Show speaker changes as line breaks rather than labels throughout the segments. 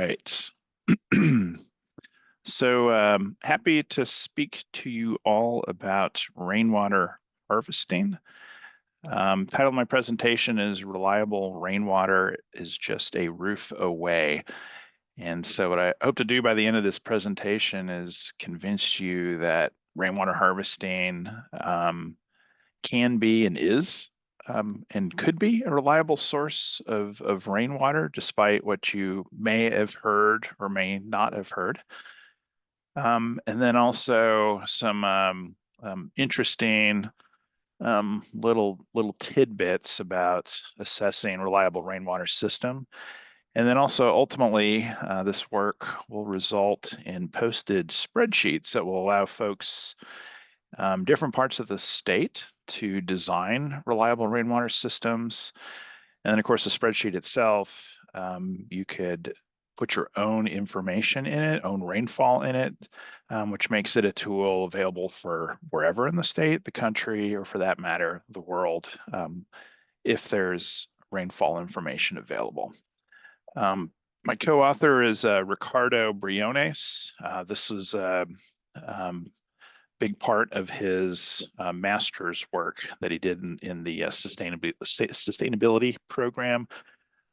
right. So happy to speak to you all about rainwater harvesting. Title of my presentation is Reliable Rainwater is Just a Roof Away. And so what I hope to do by the end of this presentation is convince you that rainwater harvesting can be and is and could be a reliable source of rainwater, despite what you may have heard or may not have heard. And then also some interesting little tidbits about assessing reliable rainwater system. And then also ultimately, this work will result in posted spreadsheets that will allow folks different parts of the state to design reliable rainwater systems. And then of course, the spreadsheet itself, you could put your own information in it, own rainfall in it, which makes it a tool available for wherever in the state, the country, or for that matter, the world, if there's rainfall information available. My co-author is Ricardo Briones. This was a big part of his master's work that he did in the sustainability program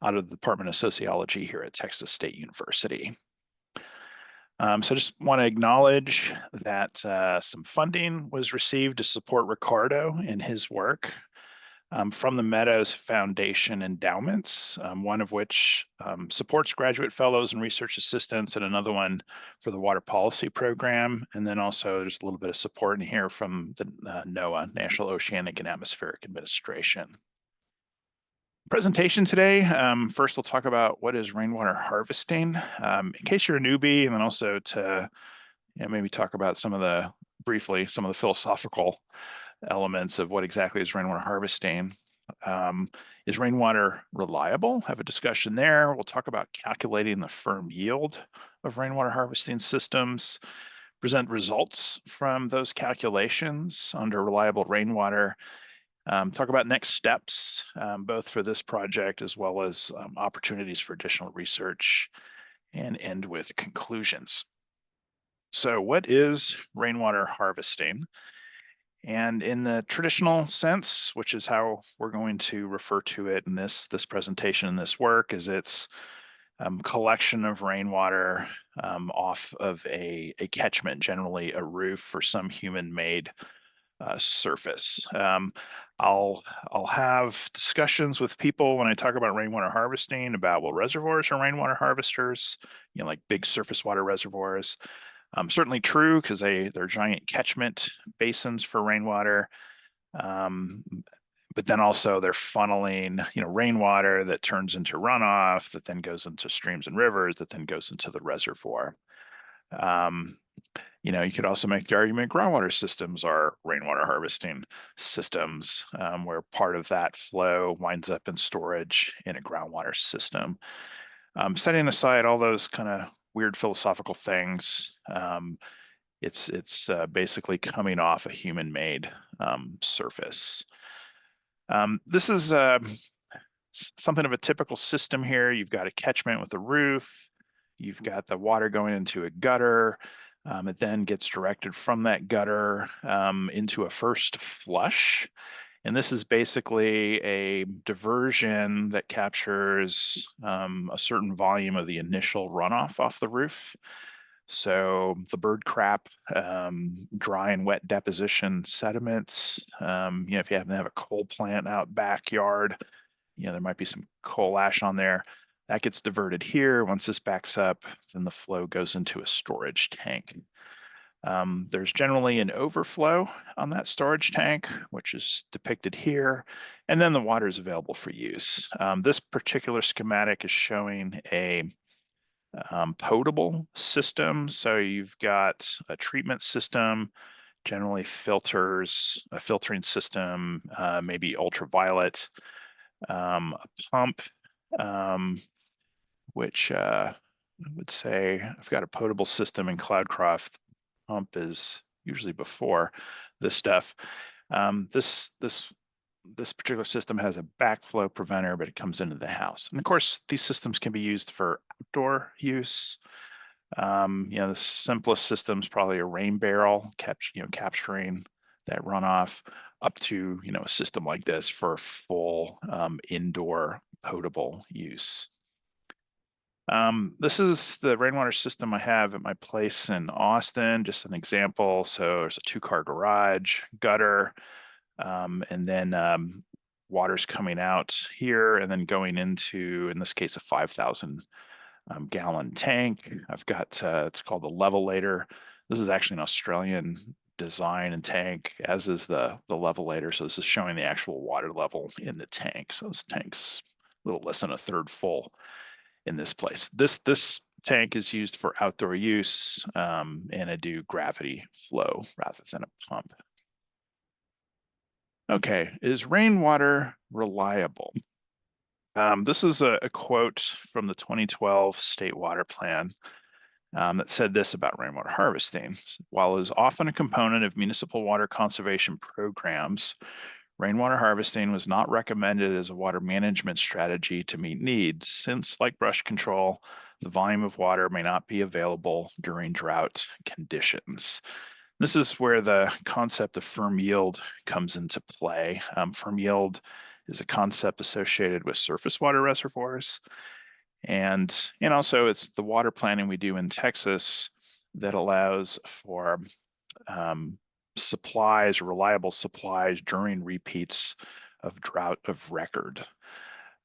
out of the Department of Sociology here at Texas State University. So I just want to acknowledge that some funding was received to support Ricardo in his work from the Meadows Foundation endowments, one of which supports graduate fellows and research assistants, and another one for the water policy program. And then also there's a little bit of support in here from the NOAA, National Oceanic and Atmospheric Administration. Presentation today, first we'll talk about what is rainwater harvesting, in case you're a newbie, and then also to maybe talk about briefly some of the philosophical elements of what exactly is rainwater harvesting. Is rainwater reliable? Have a discussion there. We'll talk about calculating the firm yield of rainwater harvesting systems, present results from those calculations under reliable rainwater, talk about next steps, both for this project as well as opportunities for additional research, and end with conclusions. So what is rainwater harvesting? And in the traditional sense, which is how we're going to refer to it in this presentation and this work, is it's collection of rainwater off of a catchment, generally a roof or some human-made surface. I'll have discussions with people when I talk about rainwater harvesting about, well, reservoirs are rainwater harvesters, like big surface water reservoirs. Certainly true, because they're giant catchment basins for rainwater. But then also they're funneling, rainwater that turns into runoff, that then goes into streams and rivers, that then goes into the reservoir. You could also make the argument groundwater systems are rainwater harvesting systems, where part of that flow winds up in storage in a groundwater system. Setting aside all those kind of weird philosophical things, it's basically coming off a human-made surface. This is something of a typical system here. You've got a catchment with a roof. You've got the water going into a gutter. It then gets directed from that gutter into a first flush. And this is basically a diversion that captures a certain volume of the initial runoff off the roof. So the bird crap, dry and wet deposition sediments, if you happen to have a coal plant out backyard, there might be some coal ash on there. That gets diverted here. Once this backs up, then the flow goes into a storage tank. There's generally an overflow on that storage tank, which is depicted here, and then the water is available for use. This particular schematic is showing a potable system. So you've got a treatment system, generally filters, a filtering system, maybe ultraviolet, a pump, which I would say I've got a potable system in Cloudcroft. Pump is usually before this stuff. This this particular system has a backflow preventer, but it comes into the house. And of course, these systems can be used for outdoor use. The simplest system is probably a rain barrel, capturing that runoff, up to a system like this for full indoor potable use. This is the rainwater system I have at my place in Austin, just an example. So there's a 2-car garage, gutter, and then water's coming out here and then going into, in this case, a 5,000 gallon tank. I've got, it's called the levelator. This is actually an Australian design and tank, as is the levelator. So this is showing the actual water level in the tank. So this tank's a little less than a third full in this place. This tank is used for outdoor use, and I do gravity flow rather than a pump. Okay, is rainwater reliable? This is a quote from the 2012 State Water Plan that said this about rainwater harvesting. While it is often a component of municipal water conservation programs, rainwater harvesting was not recommended as a water management strategy to meet needs, since, like brush control, the volume of water may not be available during drought conditions. This is where the concept of firm yield comes into play. Firm yield is a concept associated with surface water reservoirs. And also it's the water planning we do in Texas that allows for supplies, reliable supplies during repeats of drought of record.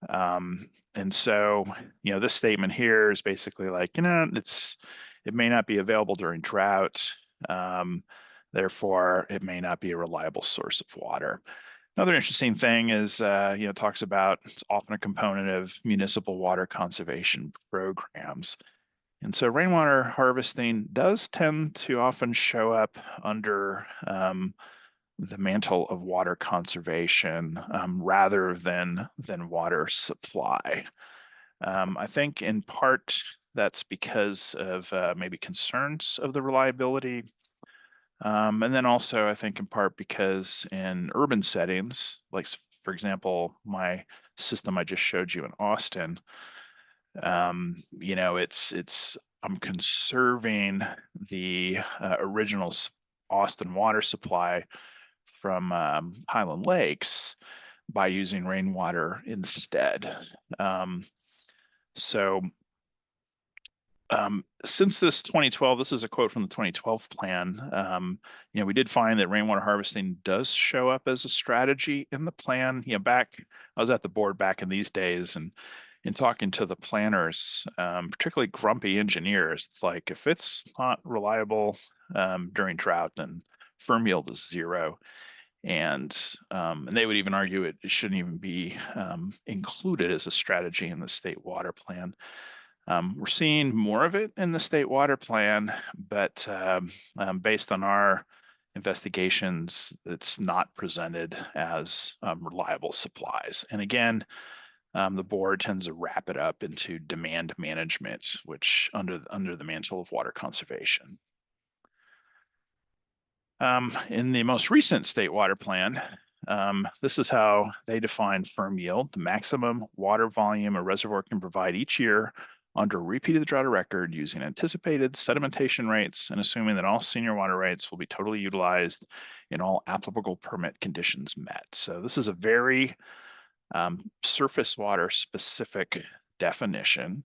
And so, this statement here is basically like, it may not be available during drought. Therefore, it may not be a reliable source of water. Another interesting thing is, talks about it's often a component of municipal water conservation programs. And so rainwater harvesting does tend to often show up under the mantle of water conservation rather than water supply. I think in part that's because of maybe concerns of the reliability. And then also I think in part because in urban settings, like for example, my system I just showed you in Austin, I'm conserving the original Austin water supply from Highland Lakes by using rainwater instead. So since this 2012, this is a quote from the 2012 plan, we did find that rainwater harvesting does show up as a strategy in the plan. I was at the board back in these days, and in talking to the planners, particularly grumpy engineers, it's like, if it's not reliable during drought, then firm yield is zero. And they would even argue it shouldn't even be included as a strategy in the state water plan. We're seeing more of it in the state water plan, but based on our investigations, it's not presented as reliable supplies. And again, the board tends to wrap it up into demand management, which under the mantle of water conservation. In the most recent state water plan, this is how they define firm yield: the maximum water volume a reservoir can provide each year under a repeated drought of record, using anticipated sedimentation rates and assuming that all senior water rights will be totally utilized in all applicable permit conditions met. So this is a very surface water specific definition.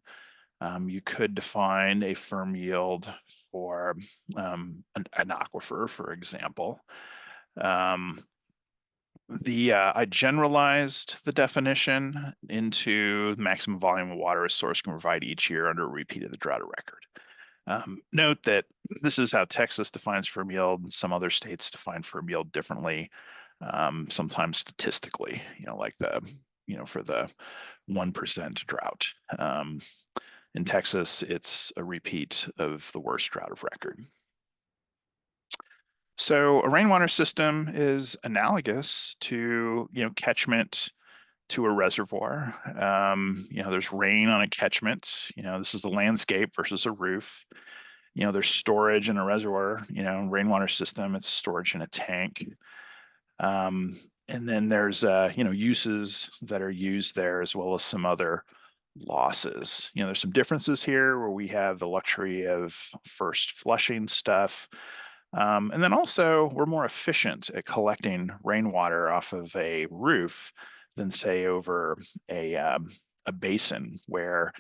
You could define a firm yield for an aquifer, for example. I generalized the definition into maximum volume of water a source can provide each year under a repeat of the drought of record. Note that this is how Texas defines firm yield. Some other states define firm yield differently, sometimes statistically, like for the 1% drought. In Texas, it's a repeat of the worst drought of record. So a rainwater system is analogous to, catchment to a reservoir. There's rain on a catchment. This is the landscape versus a roof. There's storage in a reservoir, rainwater system, it's storage in a tank. And then there's uses that are used there, as well as some other losses. There's some differences here where we have the luxury of first flushing stuff. And then also we're more efficient at collecting rainwater off of a roof than say over a basin where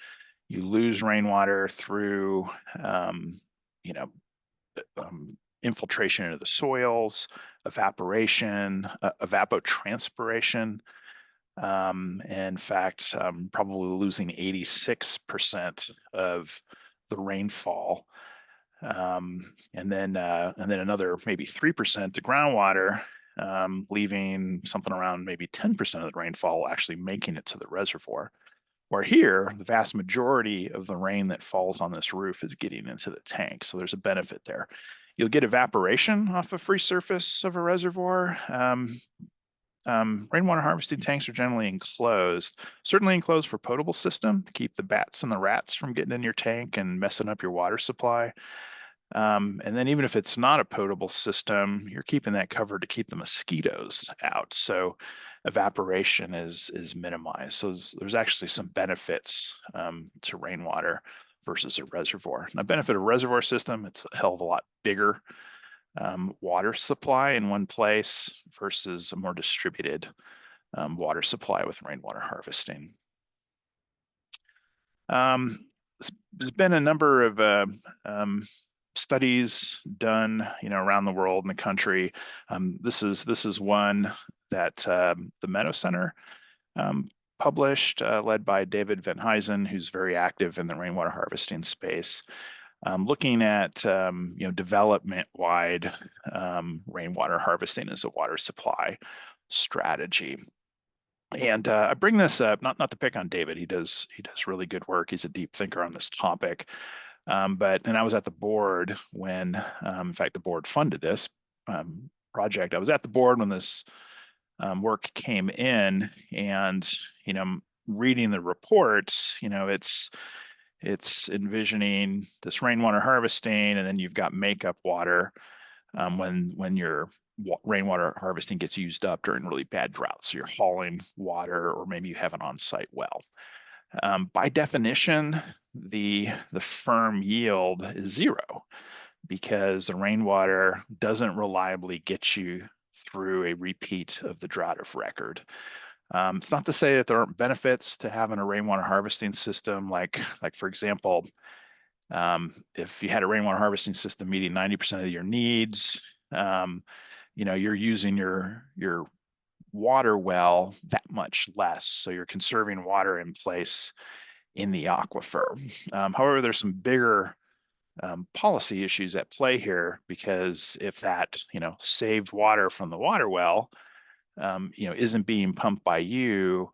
you lose rainwater through you know infiltration into the soils, evaporation, evapotranspiration. In fact, probably losing 86% of the rainfall. And then another maybe 3% to groundwater, leaving something around maybe 10% of the rainfall actually making it to the reservoir. Where here, the vast majority of the rain that falls on this roof is getting into the tank. So there's a benefit there. You'll get evaporation off a free surface of a reservoir. Rainwater harvesting tanks are generally enclosed, certainly enclosed for potable system to keep the bats and the rats from getting in your tank and messing up your water supply. And then even if it's not a potable system, you're keeping that covered to keep the mosquitoes out. So evaporation is minimized. So there's actually some benefits to rainwater versus a reservoir. Now, benefit of a reservoir system, it's a hell of a lot bigger water supply in one place versus a more distributed water supply with rainwater harvesting. There's been a number of studies done, around the world in the country. This is one that the Meadows Center published, led by David Van Huysen, who's very active in the rainwater harvesting space, looking at development-wide rainwater harvesting as a water supply strategy. And I bring this up not to pick on David. He does really good work. He's a deep thinker on this topic. And I was at the board when, in fact, the board funded this project. I was at the board when this work came in, and reading the reports, it's envisioning this rainwater harvesting, and then you've got makeup water when your rainwater harvesting gets used up during really bad droughts. So you're hauling water, or maybe you have an on-site well. By definition, the firm yield is zero because the rainwater doesn't reliably get you through a repeat of the drought of record. It's not to say that there aren't benefits to having a rainwater harvesting system, like for example, if you had a rainwater harvesting system meeting 90% of your needs, you're using your water well that much less, so you're conserving water in place in the aquifer. However, there's some bigger policy issues at play here, because if that saved water from the water well isn't being pumped by you,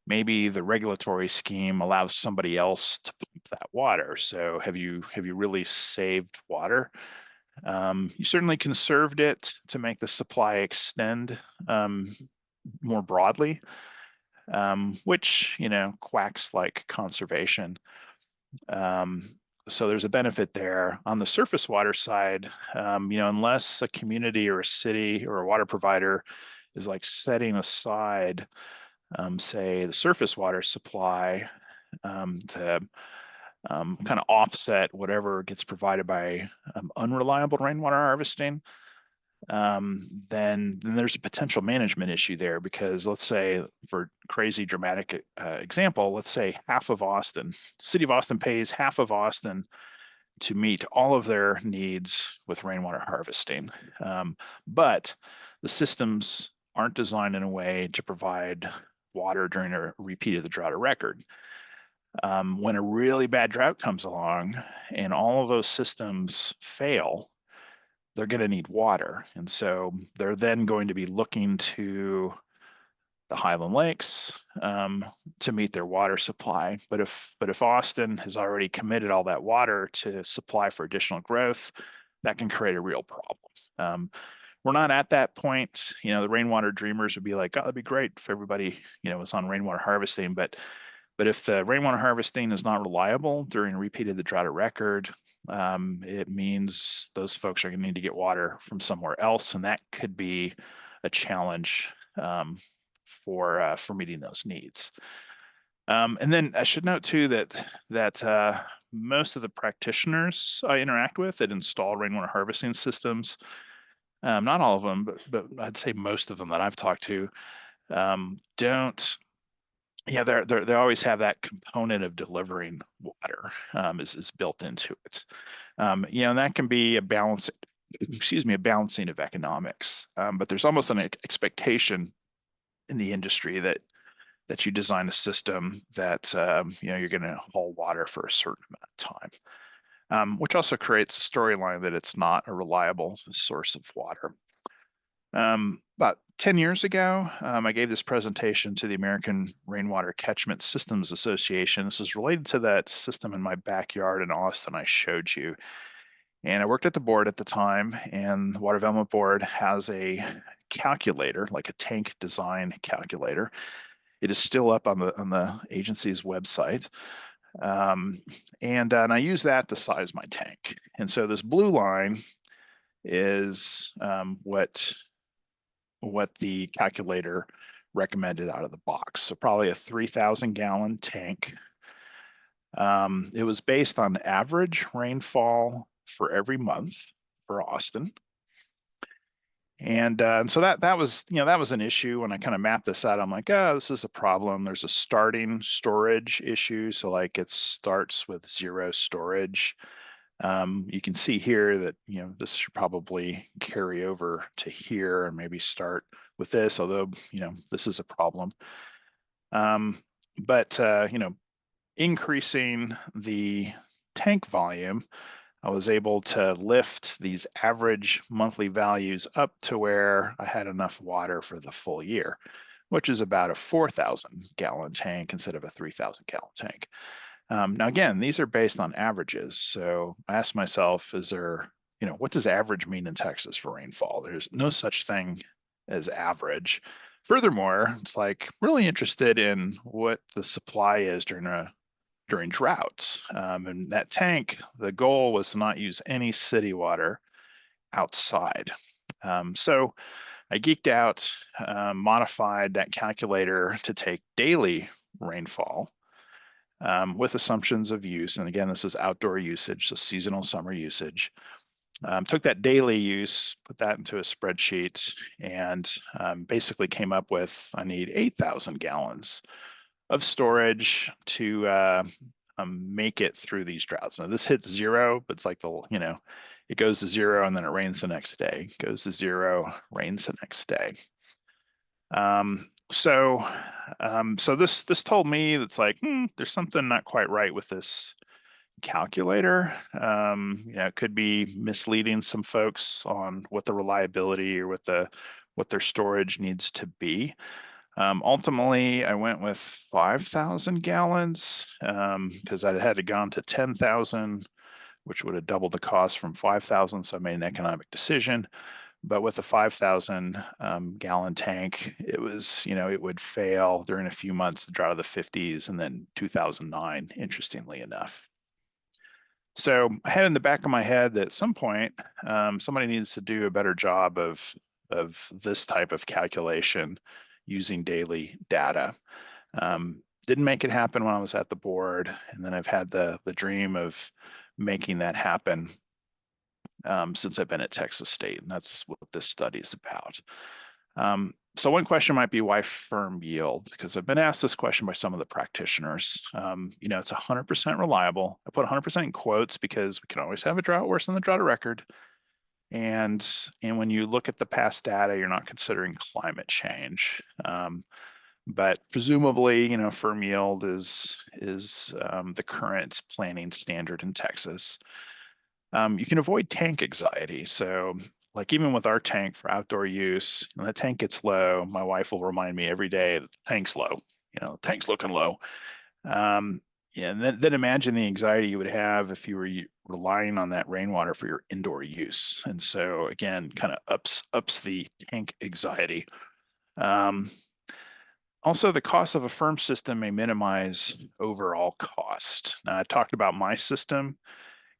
maybe the regulatory scheme allows somebody else to pump that water. So have you really saved water? You certainly conserved it to make the supply extend more broadly, which quacks like conservation. So there's a benefit there. On the surface water side, unless a community or a city or a water provider is like setting aside, say, the surface water supply to kind of offset whatever gets provided by unreliable rainwater harvesting, then there's a potential management issue there, because let's say, for crazy dramatic example, let's say City of Austin pays half of Austin to meet all of their needs with rainwater harvesting. But the systems aren't designed in a way to provide water during a repeat of the drought of record. When a really bad drought comes along and all of those systems fail, they're going to need water. And so they're then going to be looking to the Highland Lakes to meet their water supply. But if Austin has already committed all that water to supply for additional growth, that can create a real problem. We're not at that point. The rainwater dreamers would be like, oh, that'd be great if everybody, was on rainwater harvesting. But if the rainwater harvesting is not reliable during a repeat of the drought of record, it means those folks are going to need to get water from somewhere else, and that could be a challenge for meeting those needs. And then I should note too that most of the practitioners I interact with that install rainwater harvesting systems, not all of them, but I'd say most of them that I've talked to, don't. Yeah, they always have that component of delivering water is built into it. And that can be a balance, excuse me, a balancing of economics. But there's almost an expectation in the industry that you design a system that you're going to haul water for a certain amount of time, which also creates a storyline that it's not a reliable source of water. About 10 years ago, I gave this presentation to the American Rainwater Catchment Systems Association. This is related to that system in my backyard in Austin I showed you. And I worked at the board at the time, and the Water Development Board has a calculator, like a tank design calculator. It is still up on the agency's website. And I use that to size my tank. And so this blue line is what the calculator recommended out of the box. So probably a 3,000 gallon tank. It was based on average rainfall for every month for Austin. And so that was an issue when I kind of mapped this out. I'm like, oh, this is a problem. There's a starting storage issue. So like it starts with 0 storage. You can see here that, this should probably carry over to here and maybe start with this, although, this is a problem. But increasing the tank volume, I was able to lift these average monthly values up to where I had enough water for the full year, which is about a 4,000 gallon tank instead of a 3,000 gallon tank. Now, again, these are based on averages. So I asked myself, what does average mean in Texas for rainfall? There's no such thing as average. Furthermore, it's like really interested in what the supply is during droughts. And that tank, the goal was to not use any city water outside. So I geeked out, modified that calculator to take daily rainfall with assumptions of use. And again, this is outdoor usage, so seasonal summer usage. Took that daily use, put that into a spreadsheet, and basically came up with I need 8,000 gallons of storage to make it through these droughts. Now this hits 0, but it's like it goes to 0 and then it rains the next day. It goes to 0, rains the next day. So this told me that's like, there's something not quite right with this calculator. It could be misleading some folks on what the reliability or what their storage needs to be. Ultimately, I went with 5,000 gallons because I had to gone to 10,000, which would have doubled the cost from 5,000. So I made an economic decision. But with a 5,000 gallon tank, it would fail during a few months, the drought of the 50s, and then 2009, interestingly enough. So I had in the back of my head that at some point, somebody needs to do a better job of this type of calculation using daily data. Didn't make it happen when I was at the board, and then I've had the dream of making that happen since I've been at Texas State, and that's what this study is about. So one question might be, why firm yield? Because I've been asked this question by some of the practitioners. It's 100% reliable. I put 100% in quotes because we can always have a drought worse than the drought of record. And when you look at the past data, you're not considering climate change. But presumably, firm yield is the current planning standard in Texas. You can avoid tank anxiety. So like even with our tank for outdoor use, when the tank gets low, my wife will remind me every day that the tank's low, the tank's looking low. And then imagine the anxiety you would have if you were relying on that rainwater for your indoor use. And so again, kind of ups the tank anxiety. Also, the cost of a firm system may minimize overall cost. Now, I talked about my system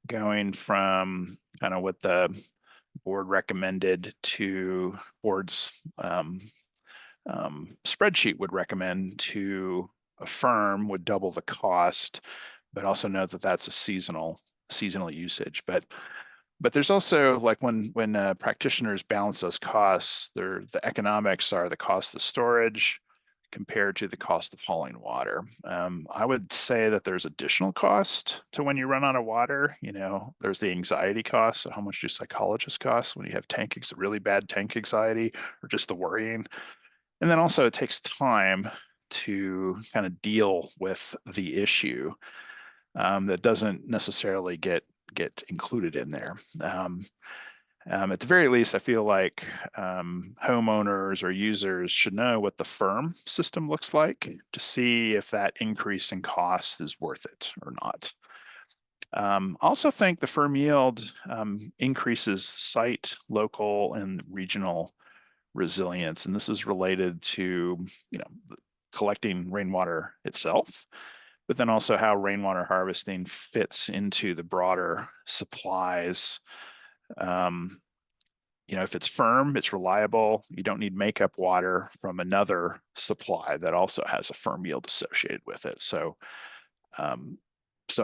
going from kind of what the board recommended to board's spreadsheet would recommend to a firm would double the cost, but also note that that's a seasonal usage. But there's also, like, when practitioners balance those costs, the economics are the cost of storage compared to the cost of hauling water. I would say that there's additional cost to when you run out of water. There's the anxiety cost. So how much do psychologists cost when you have really bad tank anxiety, or just the worrying? And then also it takes time to kind of deal with the issue that doesn't necessarily get included in there. At the very least, I feel like homeowners or users should know what the firm system looks like to see if that increase in cost is worth it or not. I also think the firm yield increases site, local, and regional resilience, and this is related to collecting rainwater itself, but then also how rainwater harvesting fits into the broader supplies. If it's firm, it's reliable. You don't need makeup water from another supply that also has a firm yield associated with it. So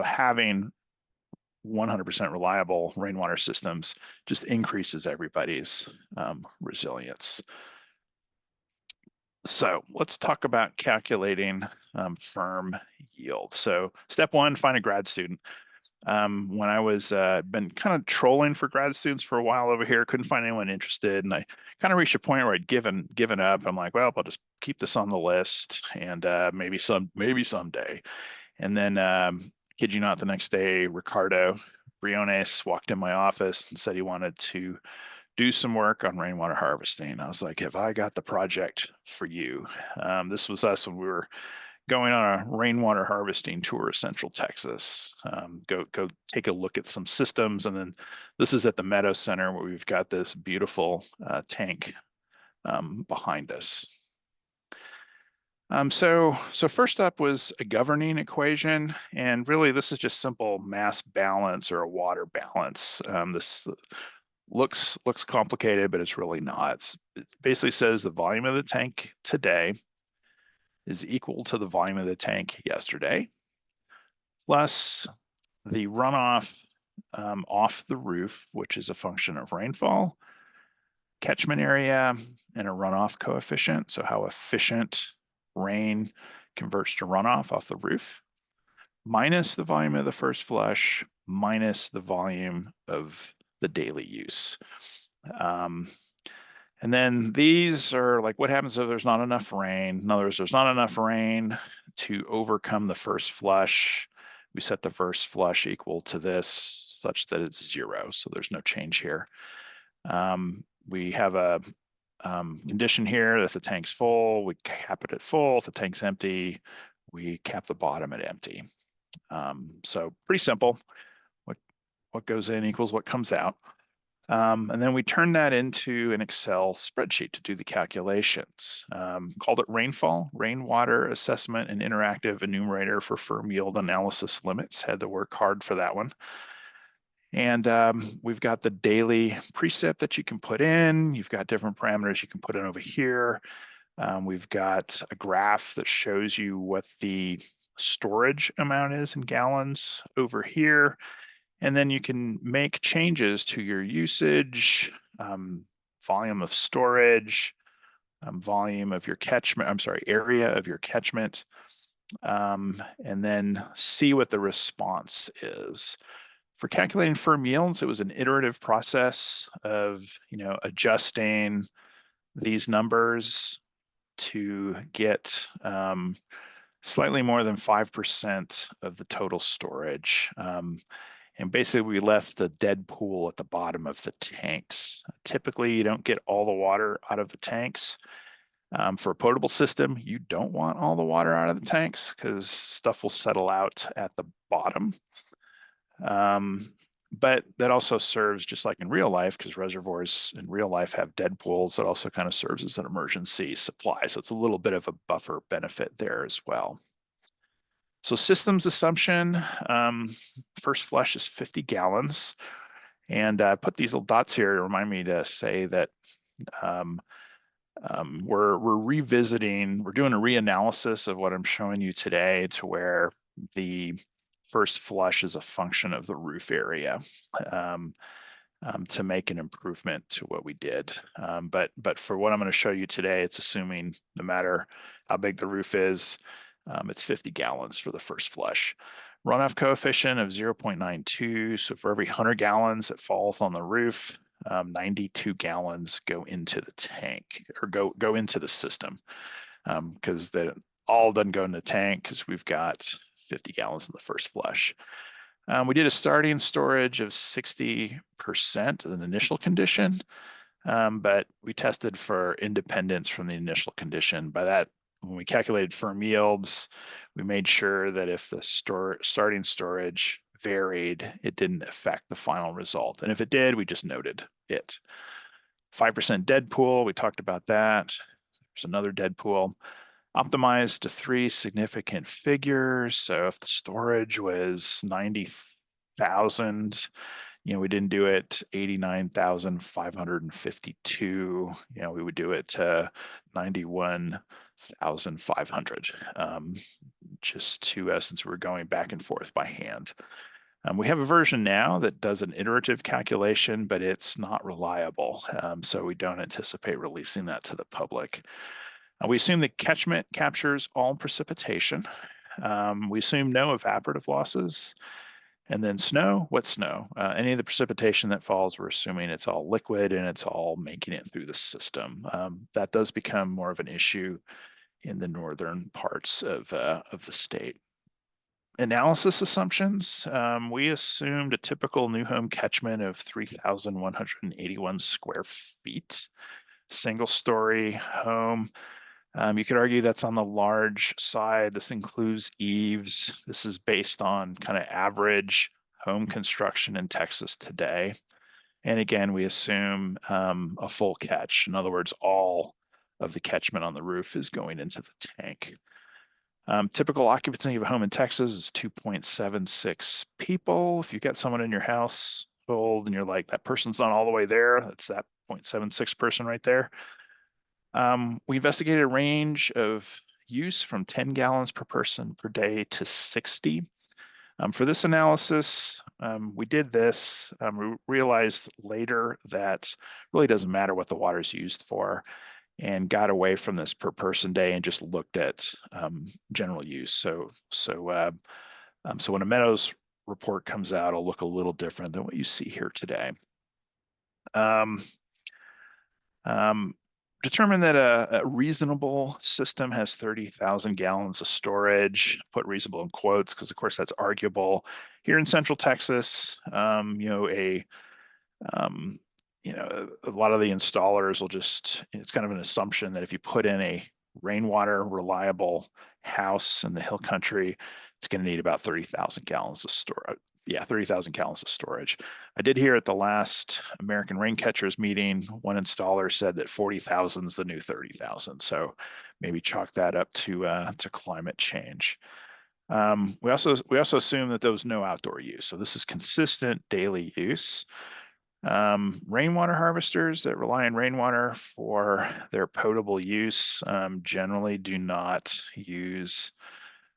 having 100% reliable rainwater systems just increases everybody's resilience. So let's talk about calculating firm yield. So step one, find a grad student. When I was been kind of trolling for grad students for a while over here, couldn't find anyone interested, and I kind of reached a point where I'd given up. I'm like, well, I'll just keep this on the list, and maybe someday. And then, kid you not, the next day, Ricardo Briones walked in my office and said he wanted to do some work on rainwater harvesting. I was like, have I got the project for you? This was us when we were going on a rainwater harvesting tour of Central Texas. Go take a look at some systems. And then this is at the Meadows Center, where we've got this beautiful tank behind us. So first up was a governing equation, and really this is just simple mass balance or a water balance. This looks complicated, but it's really not. It basically says the volume of the tank today is equal to the volume of the tank yesterday, plus the runoff off the roof, which is a function of rainfall, catchment area, and a runoff coefficient. So how efficient rain converts to runoff off the roof, minus the volume of the first flush, minus the volume of the daily use. And then these are like, what happens if there's not enough rain? In other words, there's not enough rain to overcome the first flush. We set the first flush equal to this such that it's 0. So there's no change here. We have a condition here that the tank's full, we cap it at full. If the tank's empty, we cap the bottom at empty. So pretty simple. What goes in equals what comes out. And then we turn that into an Excel spreadsheet to do the calculations. Called it Rainwater Assessment and Interactive Enumerator for Firm Yield Analysis Limits. Had to work hard for that one. And we've got the daily precept that you can put in. You've got different parameters you can put in over here. We've got a graph that shows you what the storage amount is in gallons over here. And then you can make changes to your usage, volume of storage, volume of your catchment, area of your catchment, and then see what the response is. For calculating firm yields, it was an iterative process of adjusting these numbers to get slightly more than 5% of the total storage. And basically we left the dead pool at the bottom of the tanks. Typically you don't get all the water out of the tanks. For a potable system, you don't want all the water out of the tanks because stuff will settle out at the bottom. But that also serves, just like in real life, because reservoirs in real life have dead pools, that also kind of serves as an emergency supply. So it's a little bit of a buffer benefit there as well. So systems assumption, first flush is 50 gallons. And I put these little dots here to remind me to say that we're revisiting, we're doing a reanalysis of what I'm showing you today to where the first flush is a function of the roof area. To make an improvement to what we did. But for what I'm going to show you today, it's assuming no matter how big the roof is, it's 50 gallons for the first flush. Runoff coefficient of 0.92. So for every 100 gallons that falls on the roof, 92 gallons go into the tank or go into the system, because the all doesn't go in the tank because we've got 50 gallons in the first flush. We did a starting storage of 60% as an initial condition, but we tested for independence from the initial condition. By that, when we calculated firm yields, we made sure that if the starting storage varied, it didn't affect the final result. And if it did, we just noted it. 5% dead pool, we talked about that. There's another dead pool. Optimized to 3 significant figures. So if the storage was 90,000, we didn't do it 89,552. We would do it to 91,500, just to since we're going back and forth by hand. We have a version now that does an iterative calculation, but it's not reliable. So we don't anticipate releasing that to the public. We assume the catchment captures all precipitation. We assume no evaporative losses. And then snow, what's snow? Any of the precipitation that falls, we're assuming it's all liquid and it's all making it through the system. That does become more of an issue in the northern parts of the state. Analysis assumptions, we assumed a typical new home catchment of 3,181 square feet, single story home. You could argue that's on the large side. This includes eaves. This is based on kind of average home construction in Texas today. And again, we assume a full catch. In other words, all of the catchment on the roof is going into the tank. Typical occupancy of a home in Texas is 2.76 people. If you've got someone in your household and you're like, that person's not all the way there, that's that 0.76 person right there. We investigated a range of use from 10 gallons per person per day to 60. For this analysis, we did this. We realized later that it really doesn't matter what the water is used for, and got away from this per person day and just looked at general use. So when a Meadows report comes out, it'll look a little different than what you see here today. Determine that a reasonable system has 30,000 gallons of storage. Put reasonable in quotes because, of course, that's arguable. Here in Central Texas, a lot of the installers will it's kind of an assumption that if you put in a rainwater reliable house in the hill country, it's going to need about 30,000 gallons of storage. Yeah, 30,000 gallons of storage. I did hear at the last American Rain Catchers meeting, one installer said that 40,000 is the new 30,000. So maybe chalk that up to climate change. We also assume that there was no outdoor use. So this is consistent daily use. Rainwater harvesters that rely on rainwater for their potable use generally do not use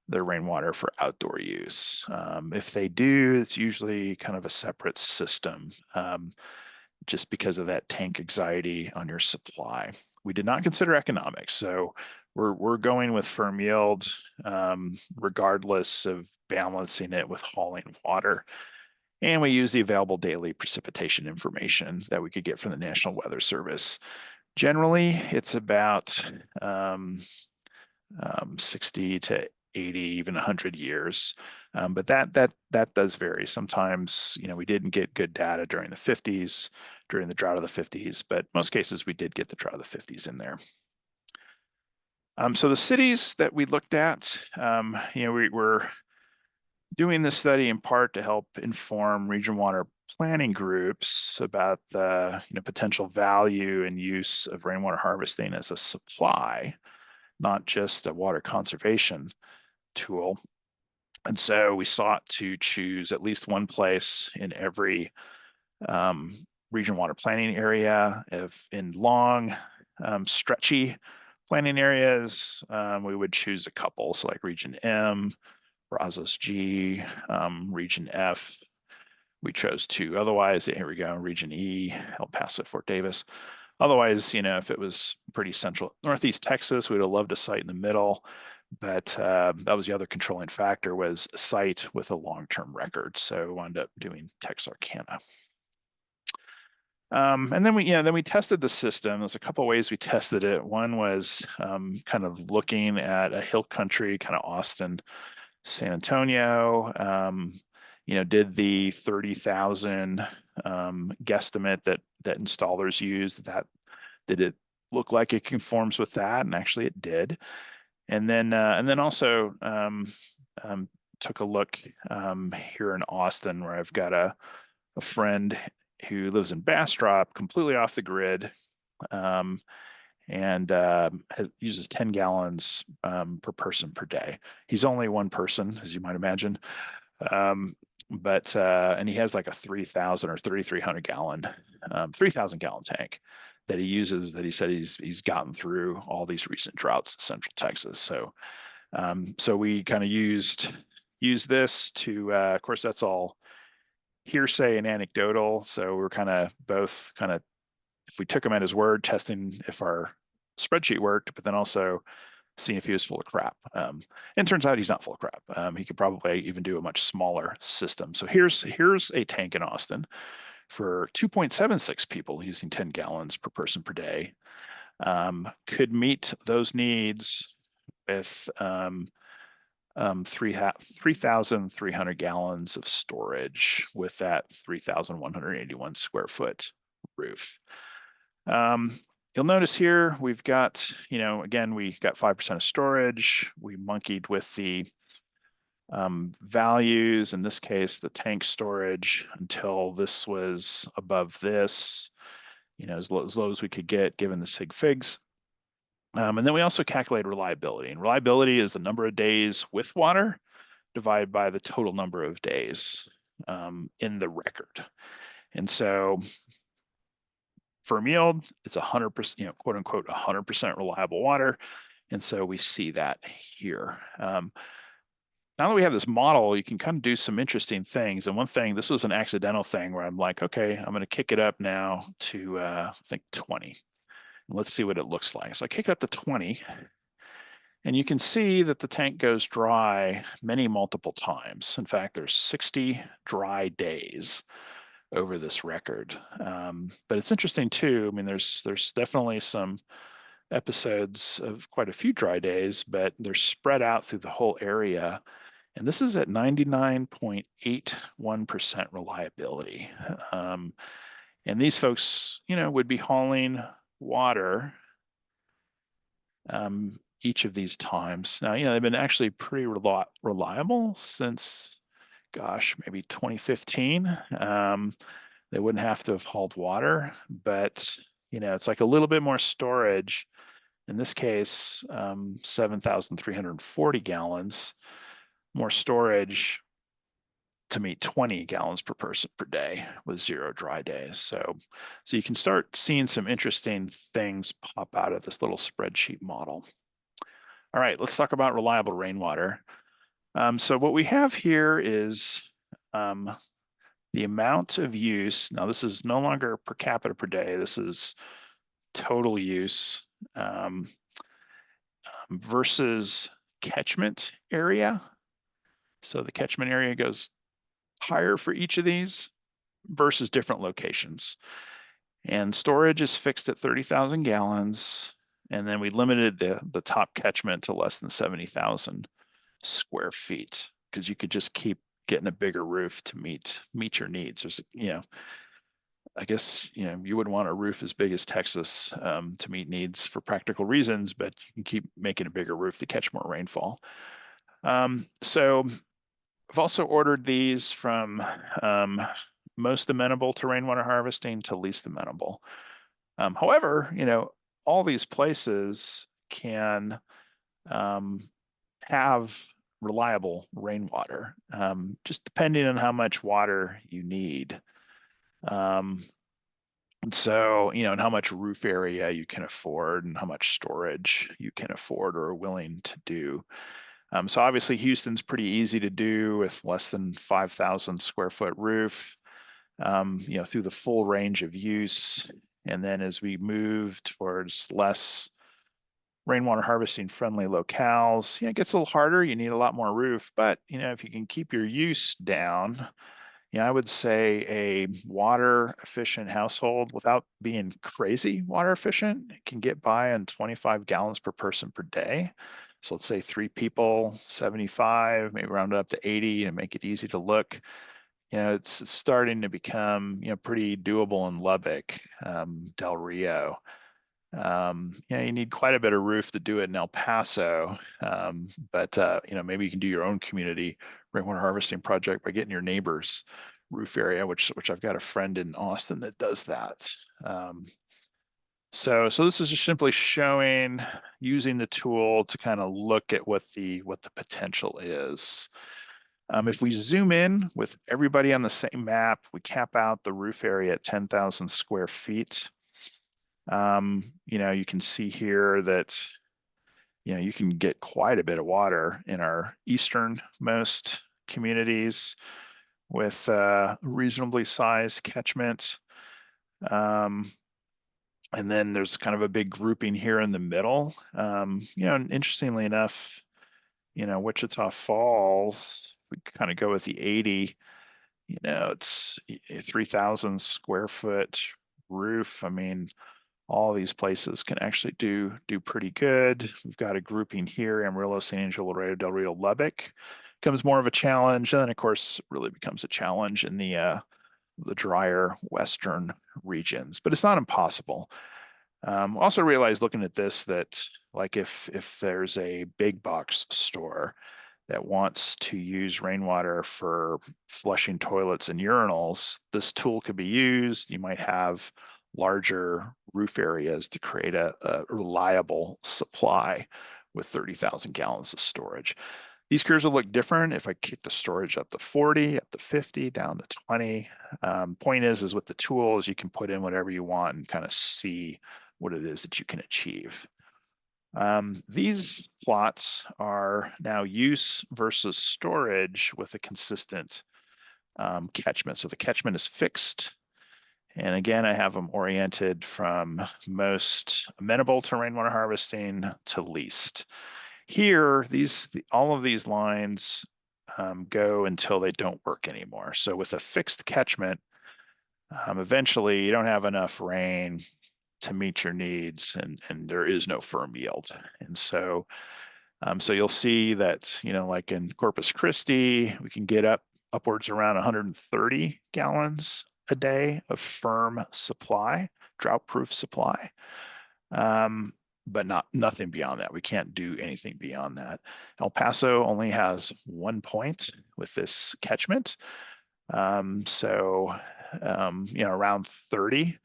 their rainwater for outdoor use. If they do, it's usually kind of a separate system, just because of that tank anxiety on your supply. We did not consider economics, so we're going with firm yield, regardless of balancing it with hauling water. And we use the available daily precipitation information that we could get from the National Weather Service. Generally, it's about 60 to 80, even 100 years. But that does vary. Sometimes, we didn't get good data during the 50s, during the drought of the 50s, but most cases we did get the drought of the 50s in there. So the cities that we looked at, we were doing this study in part to help inform regional water planning groups about the potential value and use of rainwater harvesting as a supply, not just a water conservation tool. And so we sought to choose at least one place in every regional water planning area. In long stretchy planting areas, we would choose a couple. So like region M, Brazos G, region F, we chose two. Otherwise, here we go, region E, El Paso, Fort Davis. Otherwise, if it was pretty central Northeast Texas, we'd have loved a site in the middle, but that was the other controlling factor, was a site with a long-term record. So we wound up doing Texarkana. And then we tested the system. There's a couple of ways we tested it. One was kind of looking at a hill country, kind of Austin, San Antonio. Did the 30,000 guesstimate that installers used, did it look like it conforms with that? And actually it did. And then also took a look here in Austin, where I've got a friend who lives in Bastrop, completely off the grid, and uses 10 gallons per person per day. He's only one person, as you might imagine, and he has like a 3,000 or 3,300 gallon, 3,000 gallon tank that he uses, that he said he's gotten through all these recent droughts in Central Texas. So we kind of used this to, of course, that's all hearsay and anecdotal. So we're kind of both if we took him at his word, testing if our spreadsheet worked, but then also seeing if he was full of crap. And it turns out he's not full of crap. He could probably even do a much smaller system. So here's a tank in Austin for 2.76 people using 10 gallons per person per day. Could meet those needs with 3,300 gallons of storage with that 3,181 square foot roof. You'll notice here we've got, again, we got 5% of storage. We monkeyed with the values, in this case, the tank storage, until this was above this, as low as we could get given the sig figs. And then we also calculate reliability. And reliability is the number of days with water divided by the total number of days in the record. And so firm yield, it's 100%, quote unquote, 100% reliable water. And so we see that here. Now that we have this model, you can kind of do some interesting things. And one thing, this was an accidental thing where I'm like, okay, I'm going to kick it up now to, I think 20. Let's see what it looks like. So I kick it up to 20, and you can see that the tank goes dry multiple times. In fact, there's 60 dry days over this record. But it's interesting too. I mean, there's definitely some episodes of quite a few dry days, but they're spread out through the whole area. And this is at 99.81% reliability. And these folks, would be hauling water each of these times. Now, they've been actually pretty reliable since, gosh, maybe 2015. They wouldn't have to have hauled water, but it's like a little bit more storage. In this case, 7,340 gallons more storage to meet 20 gallons per person per day with 0 dry days. So you can start seeing some interesting things pop out of this little spreadsheet model. All right, let's talk about reliable rainwater. So what we have here is the amount of use. Now this is no longer per capita per day. This is total use versus catchment area. So the catchment area goes higher for each of these versus different locations. And storage is fixed at 30,000 gallons. And then we limited the top catchment to less than 70,000 square feet, because you could just keep getting a bigger roof to meet your needs. There's, I guess, you wouldn't want a roof as big as Texas to meet needs for practical reasons, but you can keep making a bigger roof to catch more rainfall. So I've also ordered these from most amenable to rainwater harvesting to least amenable. However, all these places can have reliable rainwater, just depending on how much water you need. So, and how much roof area you can afford and how much storage you can afford or are willing to do. So obviously Houston's pretty easy to do with less than 5,000 square foot roof, through the full range of use. And then as we move towards less rainwater harvesting friendly locales, it gets a little harder. You need a lot more roof, but if you can keep your use down, I would say a water efficient household without being crazy water efficient can get by on 25 gallons per person per day. So let's say 3 people, 75, maybe round it up to 80 and make it easy to look. It's starting to become, pretty doable in Lubbock, Del Rio. You need quite a bit of roof to do it in El Paso, but maybe you can do your own community rainwater harvesting project by getting your neighbor's roof area, which I've got a friend in Austin that does that. So this is just simply showing using the tool to kind of look at what the potential is. If we zoom in with everybody on the same map, we cap out the roof area at 10,000 square feet. You can see here that, you can get quite a bit of water in our easternmost communities with reasonably sized catchment. And then there's kind of a big grouping here in the middle. And interestingly enough, Wichita Falls, we kind of go with the 80, it's 3,000 square foot roof. I mean, all these places can actually do pretty good. We've got a grouping here, Amarillo, San Angelo, Laredo, Del Rio, Lubbock. Becomes more of a challenge, and then of course, really becomes a challenge in the drier western regions. But it's not impossible. Also realized looking at this that like if there's a big box store that wants to use rainwater for flushing toilets and urinals, this tool could be used. You might have larger roof areas to create a reliable supply with 30,000 gallons of storage. These curves will look different if I kick the storage up to 40, up to 50, down to 20. Point is with the tools, you can put in whatever you want and kind of see what it is that you can achieve. These plots are now use versus storage with a consistent catchment. So the catchment is fixed. And again, I have them oriented from most amenable to rainwater harvesting to least. Here, all of these lines go until they don't work anymore. So with a fixed catchment, eventually you don't have enough rain to meet your needs, and there is no firm yield. And so you'll see that, like in Corpus Christi, we can get upwards around 130 gallons a day of firm supply, drought-proof supply. But nothing beyond that. We can't do anything beyond that. El Paso only has 1 point with this catchment. Around 30.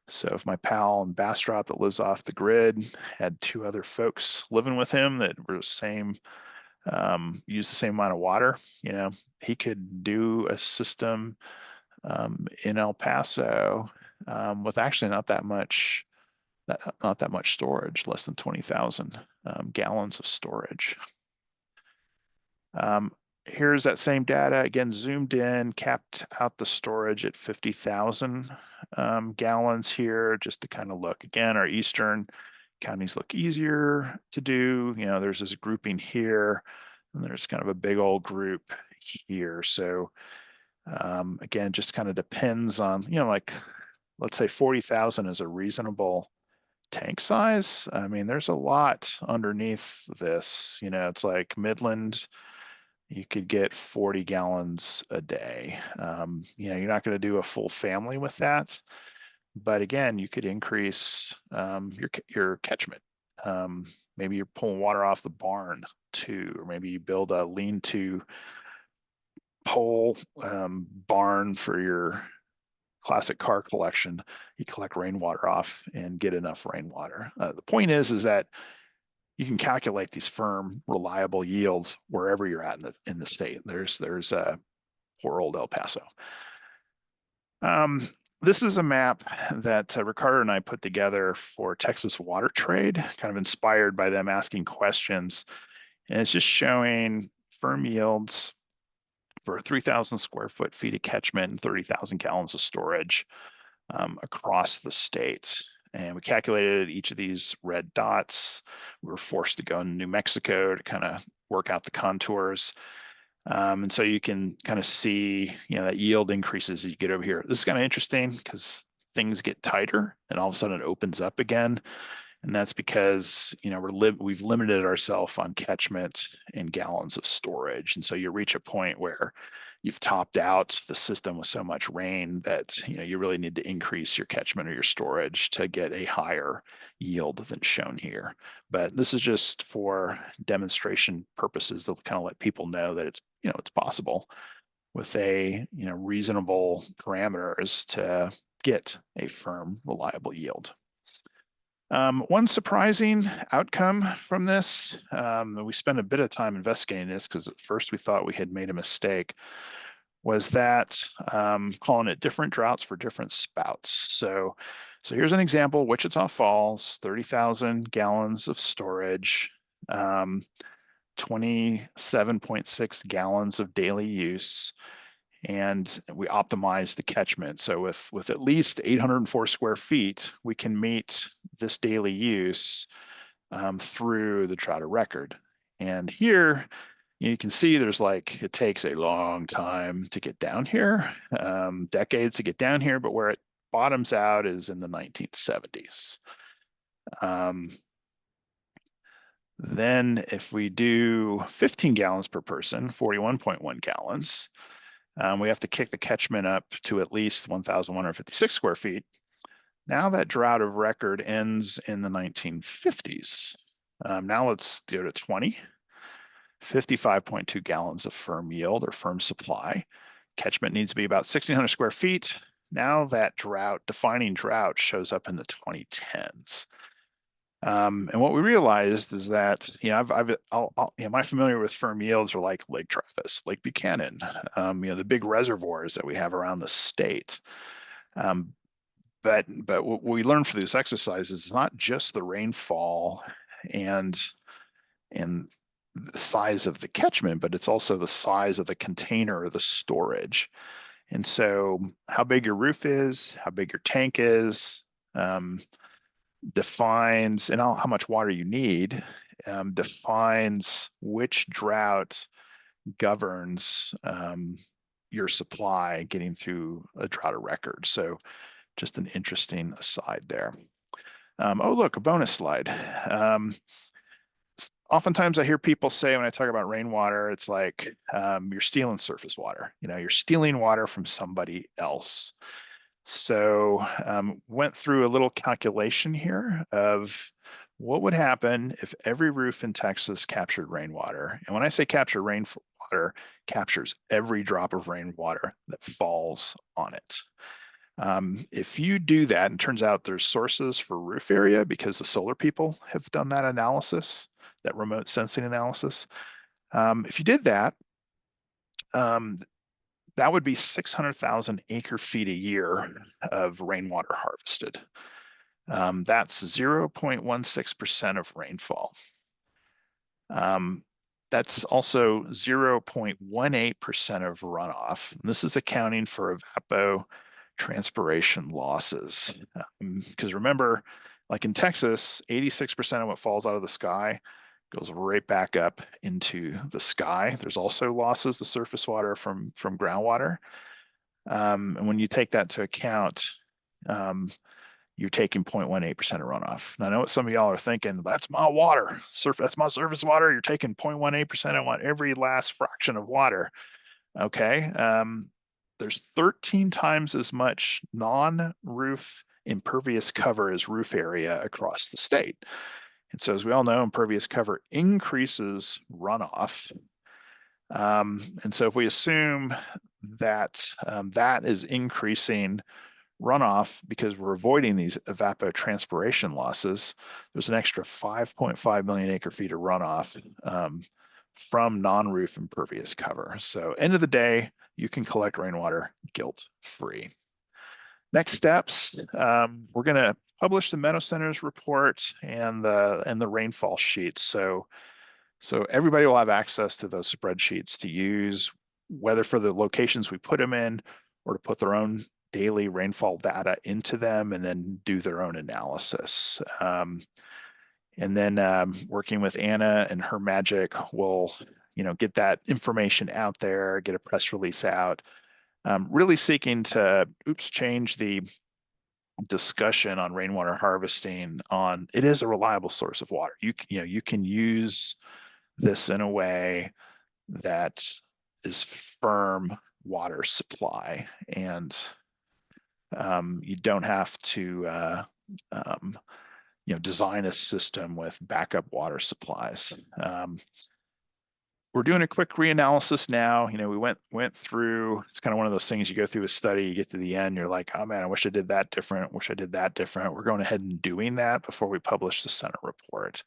So if my pal in Bastrop that lives off the grid had 2 other folks living with him that were use the same amount of water, he could do a system in El Paso with actually not that much storage, less than 20,000 gallons of storage. Here's that same data, again, zoomed in, capped out the storage at 50,000 gallons here, just to kind of look. Again, our eastern counties look easier to do. There's this grouping here, and there's kind of a big old group here. So again, just kind of depends on, like, let's say 40,000 is a reasonable tank size. I mean, there's a lot underneath this. It's like Midland, you could get 40 gallons a day. You're not going to do a full family with that, but again, you could increase your catchment. Maybe you're pulling water off the barn too, or maybe you build a lean-to pole barn for your classic car collection. You collect rainwater off and get enough rainwater. The point is that you can calculate these firm, reliable yields wherever you're at in the state. There's poor old El Paso. this is a map that Ricardo and I put together for Texas Water Trade, kind of inspired by them asking questions. And it's just showing firm yields for 3,000 square feet of catchment and 30,000 gallons of storage across the state. And we calculated each of these red dots. We were forced to go in New Mexico to kind of work out the contours. And so you can kind of see, that yield increases as you get over here. This is kind of interesting because things get tighter and all of a sudden it opens up again. And that's because, we've limited ourselves on catchment and gallons of storage. And so you reach a point where you've topped out the system with so much rain that, you really need to increase your catchment or your storage to get a higher yield than shown here. But this is just for demonstration purposes to kind of let people know that it's possible with a, reasonable parameters to get a firm, reliable yield. One surprising outcome from this, we spent a bit of time investigating this because at first we thought we had made a mistake, was that calling it different droughts for different spouts. So here's an example, Wichita Falls, 30,000 gallons of storage, 27.6 gallons of daily use. And we optimize the catchment. So with at least 804 square feet, we can meet this daily use through the drought record. And here you can see it takes a long time to get down here, decades to get down here, but where it bottoms out is in the 1970s. Then if we do 15 gallons per person, 41.1 gallons, we have to kick the catchment up to at least 1,156 square feet. Now that drought of record ends in the 1950s. Now let's go to 20, 55.2 gallons of firm yield or firm supply. Catchment needs to be about 1,600 square feet. Now that defining drought shows up in the 2010s. And what we realized is that, am I familiar with firm yields or like Lake Travis, Lake Buchanan, the big reservoirs that we have around the state. But what we learned for these exercises is not just the rainfall and the size of the catchment, but it's also the size of the container or the storage. And so how big your roof is, how big your tank is, defines, and how much water you need, defines which drought governs your supply getting through a drought record. So just an interesting aside there. Oh, look, a bonus slide. Oftentimes I hear people say when I talk about rainwater, it's like you're stealing surface water. You're stealing water from somebody else. So went through a little calculation here of what would happen if every roof in Texas captured rainwater. And when I say capture rainwater, captures every drop of rainwater that falls on it. If you do that, and it turns out there's sources for roof area because the solar people have done that analysis, that remote sensing analysis. If you did that, that would be 600,000 acre feet a year of rainwater harvested. That's 0.16% of rainfall. That's also 0.18% of runoff. And this is accounting for evapotranspiration losses. Because remember, like in Texas, 86% of what falls out of the sky goes right back up into the sky. There's also losses to surface water from groundwater. And when you take that to account, you're taking 0.18% of runoff. And I know what some of y'all are thinking, that's my water, that's my surface water. You're taking 0.18%. I want every last fraction of water. Okay. There's 13 times as much non-roof impervious cover as roof area across the state. And so as we all know, impervious cover increases runoff. And so if we assume that that is increasing runoff because we're avoiding these evapotranspiration losses, there's an extra 5.5 million acre feet of runoff from non-roof impervious cover. So end of the day, you can collect rainwater guilt-free. Next steps, we're going to publish the Meadows Center's report and the rainfall sheets. So everybody will have access to those spreadsheets to use, whether for the locations we put them in or to put their own daily rainfall data into them and then do their own analysis. And then working with Anna and her magic, we'll get that information out there, get a press release out. Really seeking to change the discussion on rainwater harvesting on it is a reliable source of water. You can use this in a way that is firm water supply, and you don't have to design a system with backup water supplies. We're doing a quick reanalysis now. We went through, it's kind of one of those things you go through a study, you get to the end, you're like, oh man, I wish I did that different, wish I did that different. We're going ahead and doing that before we publish the Senate report.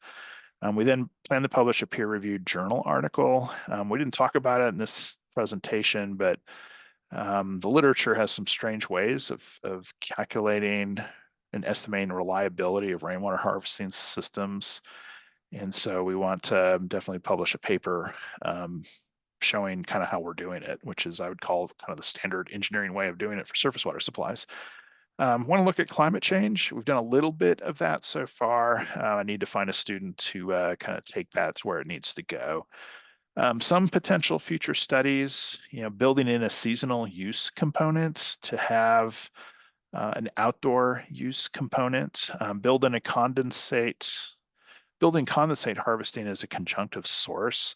We then plan to publish a peer-reviewed journal article. We didn't talk about it in this presentation, but the literature has some strange ways of calculating and estimating reliability of rainwater harvesting systems. And so we want to definitely publish a paper showing kind of how we're doing it, which is I would call kind of the standard engineering way of doing it for surface water supplies. Want to look at climate change. We've done a little bit of that so far. I need to find a student to kind of take that to where it needs to go. Some potential future studies, building in a seasonal use component to have an outdoor use component, building condensate harvesting as a conjunctive source.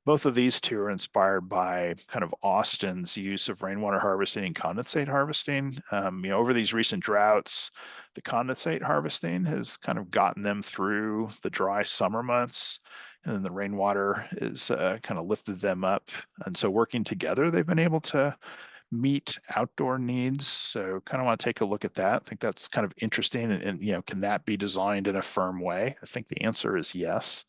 Both of these two are inspired by kind of Austin's use of rainwater harvesting and condensate harvesting. Over these recent droughts, the condensate harvesting has kind of gotten them through the dry summer months, and then the rainwater is kind of lifted them up. And so working together, they've been able to meet outdoor needs. So kind of want to take a look at that. I think that's kind of interesting. And can that be designed in a firm way? I think the answer is yes.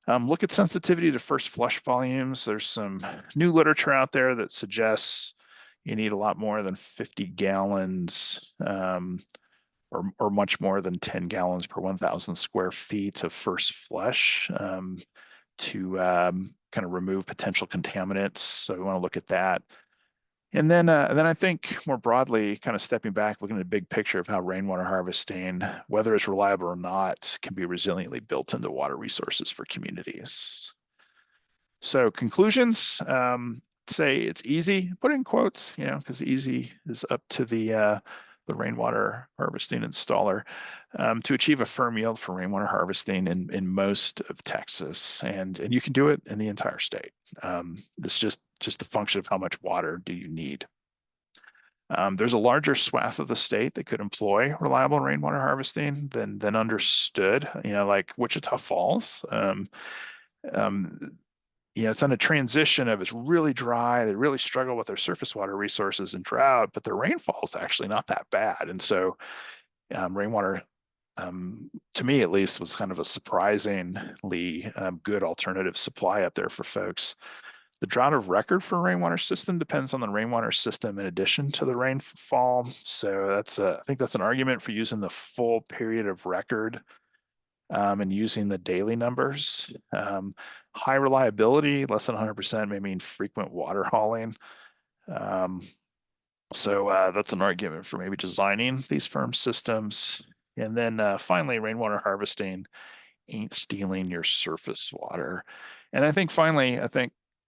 Look at sensitivity to first flush volumes. There's some new literature out there that suggests you need a lot more than 50 gallons or much more than 10 gallons per 1,000 square feet of first flush to kind of remove potential contaminants. So we want to look at that. And then I think more broadly, kind of stepping back, looking at the big picture of how rainwater harvesting, whether it's reliable or not, can be resiliently built into water resources for communities. So conclusions, say it's easy, put in quotes, because easy is up to the rainwater harvesting installer to achieve a firm yield for rainwater harvesting in most of Texas. And you can do it in the entire state. It's just the function of how much water do you need. There's a larger swath of the state that could employ reliable rainwater harvesting than understood, like Wichita Falls. It's on a transition of it's really dry. They really struggle with their surface water resources and drought, but the rainfall is actually not that bad. And so rainwater, to me at least, was kind of a surprisingly good alternative supply up there for folks. The drought of record for a rainwater system depends on the rainwater system in addition to the rainfall. So I think that's an argument for using the full period of record and using the daily numbers. High reliability, less than 100% may mean frequent water hauling. So that's an argument for maybe designing these firm systems. And then finally, rainwater harvesting ain't stealing your surface water. And I think finally,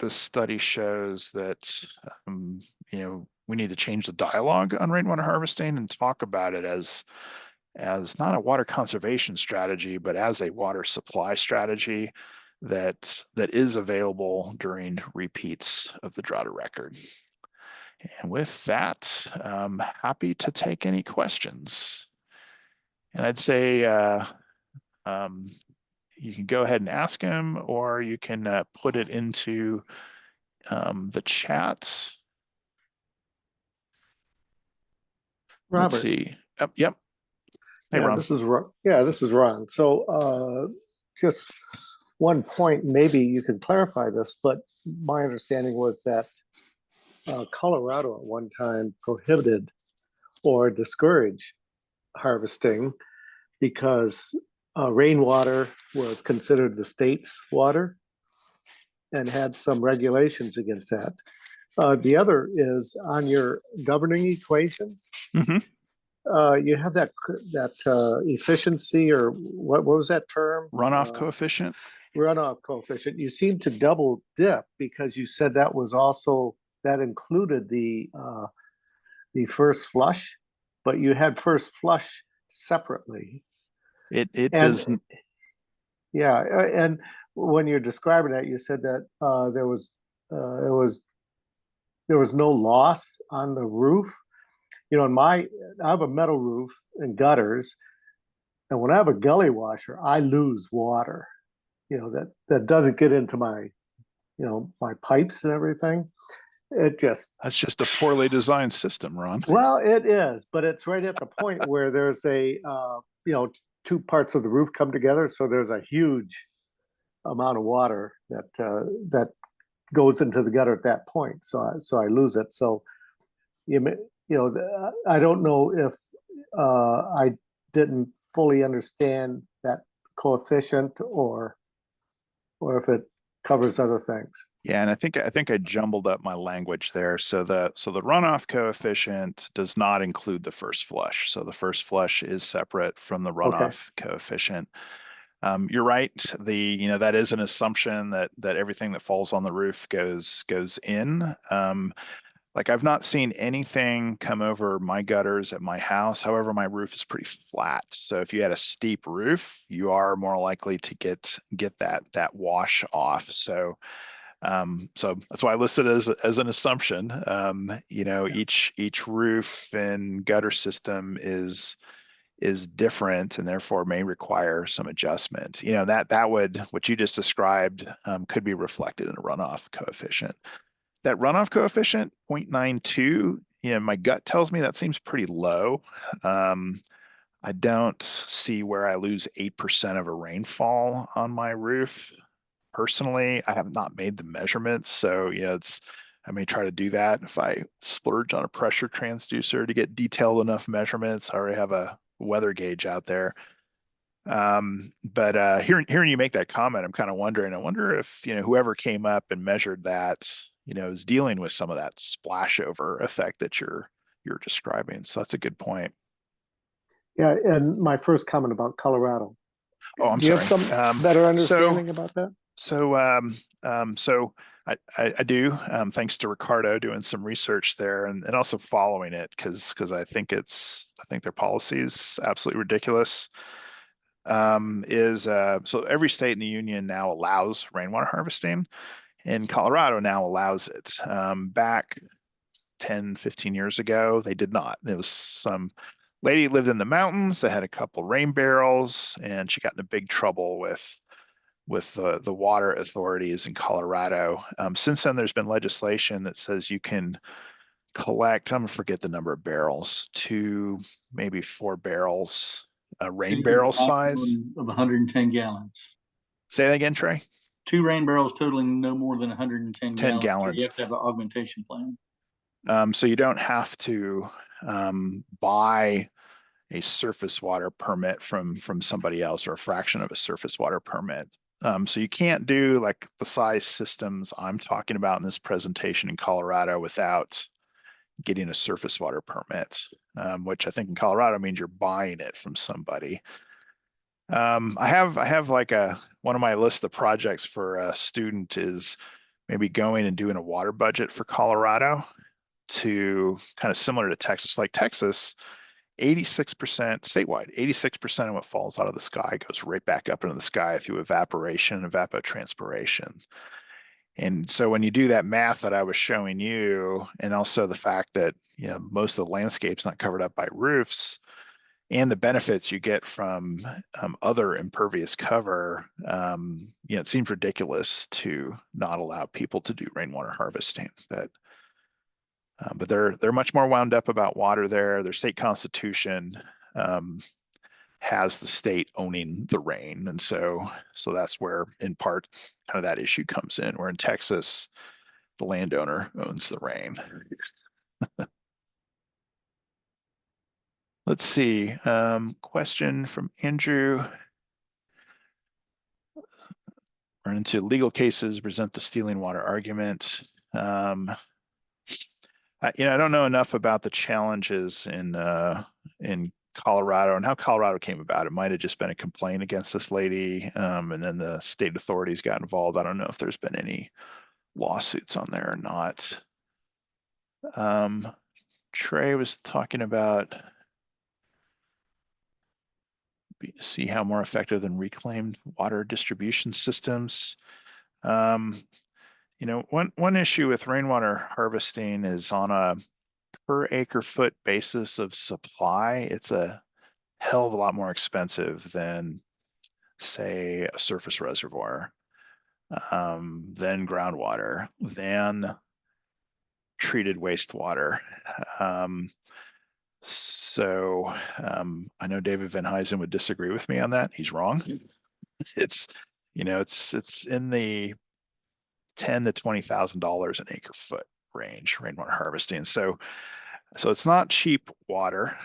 the study shows that we need to change the dialogue on rainwater harvesting and talk about it as not a water conservation strategy, but as a water supply strategy that is available during repeats of the drought of record. And with that, I'm happy to take any questions. And I'd say you can go ahead and ask them, or you can put it into the chat.
Robert.
Let's see. Yep. Hey,
yeah,
Ron.
this is Ron. So just one point, maybe you can clarify this, but my understanding was that Colorado at one time prohibited or discourage harvesting because rainwater was considered the state's water and had some regulations against that. The other is on your governing equation.
Hmm.
You have that efficiency, or what was that term?
Runoff coefficient.
Runoff coefficient. You seem to double dip because you said that was also that included the first flush, but you had first flush separately.
It
And
doesn't.
yeah, and when you're describing that, you said that there was no loss on the roof. You know, I have a metal roof and gutters, and when I have a gully washer, I lose water. You know, that doesn't get into my pipes and everything. It just
That's just a poorly designed system, Ron.
well, it is, but it's right at the point where there's two parts of the roof come together, so there's a huge amount of water that goes into the gutter at that point. So I lose it. So you I don't know if I didn't fully understand that coefficient or if it covers other things.
Yeah, and I think I jumbled up my language there. So the runoff coefficient does not include the first flush. So the first flush is separate from the
Okay.
runoff coefficient. You're right. That is an assumption that everything that falls on the roof goes in. Like I've not seen anything come over my gutters at my house. However, my roof is pretty flat. So if you had a steep roof, you are more likely to get that wash off. So that's why I listed it as an assumption. Each roof and gutter system is different and therefore may require some adjustment. That would what you just described could be reflected in a runoff coefficient. That runoff coefficient 0.92, my gut tells me that seems pretty low. I don't see where I lose 8% of a rainfall on my roof. Personally, I have not made the measurements, so I may try to do that if I splurge on a pressure transducer to get detailed enough measurements. I already have a weather gauge out there. But hearing you make that comment, I'm kind of wondering. I wonder if whoever came up and measured that, is dealing with some of that splash over effect that you're describing. So that's a good point.
Yeah, and my first comment about Colorado.
Oh, I'm
Do you have
sorry.
some better
So
understanding about that?
So, I do, thanks to Ricardo doing some research there and also following it because I think their policy is absolutely ridiculous. So every state in the union now allows rainwater harvesting, and Colorado now allows it. Back 10, 15 years ago, they did not. There was some lady lived in the mountains that had a couple rain barrels, and she got into big trouble with the water authorities in Colorado. Since then, there's been legislation that says you can collect, I'm gonna forget the number of barrels, 2, maybe 4 barrels, a rain
To the
barrel size.
maximum of 110 gallons.
Say that again, Trey.
2 rain barrels totaling no more than 110
10
gallons. So you
gallons.
have to have an augmentation plan.
So you don't have to buy a surface water permit from somebody else or a fraction of a surface water permit. So you can't do like the size systems I'm talking about in this presentation in Colorado without getting a surface water permit, which I think in Colorado means you're buying it from somebody. I have like one of my list of projects for a student is maybe going and doing a water budget for Colorado to kind of similar to Texas. Like Texas, 86% statewide, 86% of what falls out of the sky goes right back up into the sky through evaporation, evapotranspiration. And so when you do that math that I was showing you, and also the fact that most of the landscape's not covered up by roofs, and the benefits you get from other impervious cover, it seems ridiculous to not allow people to do rainwater harvesting. But they're much more wound up about water there. Their state constitution has the state owning the rain, and so that's where, in part, kind of that issue comes in. Where in Texas, the landowner owns the rain. Let's see. Question from Andrew. Run into legal cases, present the stealing water argument. I don't know enough about the challenges in Colorado and how Colorado came about. It might have just been a complaint against this lady, and then the state authorities got involved. I don't know if there's been any lawsuits on there or not. Trey was talking about see how more effective than reclaimed water distribution systems. One issue with rainwater harvesting is on a per acre foot basis of supply. It's a hell of a lot more expensive than, say, a surface reservoir, than groundwater, than treated wastewater. I know David Van Huysen would disagree with me on that. He's wrong. It's it's in the $10,000 to $20,000 an acre foot range, rainwater harvesting. So it's not cheap water,